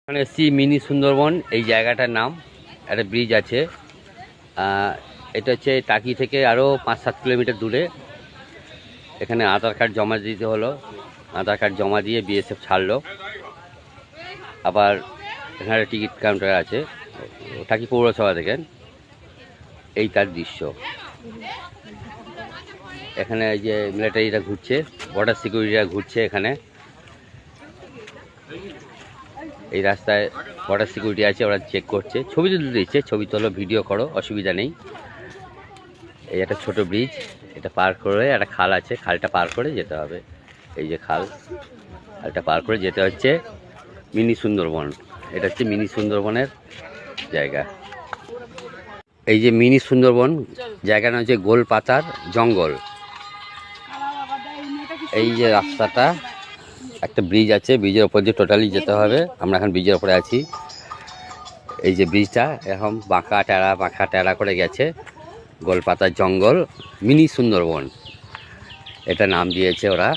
এখানে এসছি মিনি সুন্দরবন। এই জায়গাটার নাম, একটা ব্রিজ আছে। এটা হচ্ছে টাকি থেকে আরও 5-7 কিলোমিটার দূরে। এখানে আধার কার্ড জমা দিতে হলো, আধার কার্ড জমা দিয়ে বিএসএফ ছাড়লো। আবার এখানে টিকিট কাউন্টার আছে, টাকি পৌরসভা থেকে। এই তার দৃশ্য। এখানে এই যে মিলিটারিরা ঘুরছে, বর্ডার সিকিউরিটিরা ঘুরছে এখানে। এই রাস্তায় বর্ডার সিকিউরিটি আছে, ওরা চেক করছে, ছবি তুলতে দিচ্ছে। ছবি তোলো, ভিডিও করো, অসুবিধা নেই। এই একটা ছোট ব্রিজ, এটা পার করে একটা খাল আছে, খালটা পার করে যেতে হবে। এই যে খালটা পার করে যেতে হচ্ছে মিনি সুন্দরবন। এটা হচ্ছে মিনি সুন্দরবনের জায়গা। এই যে মিনি সুন্দরবন জায়গাটা হচ্ছে গোলপাতার জঙ্গল। এই যে রাস্তাটা, একটা ব্রিজ আছে, ব্রিজের ওপর দিয়ে টোটালি যেতে হবে। আমরা এখন ব্রিজের ওপরে আছি। এই যে ব্রিজটা এখন বাঁকা টেরা করে গেছে। গোলপাতার জঙ্গল, মিনি সুন্দরবন এটা নাম দিয়েছে ওরা।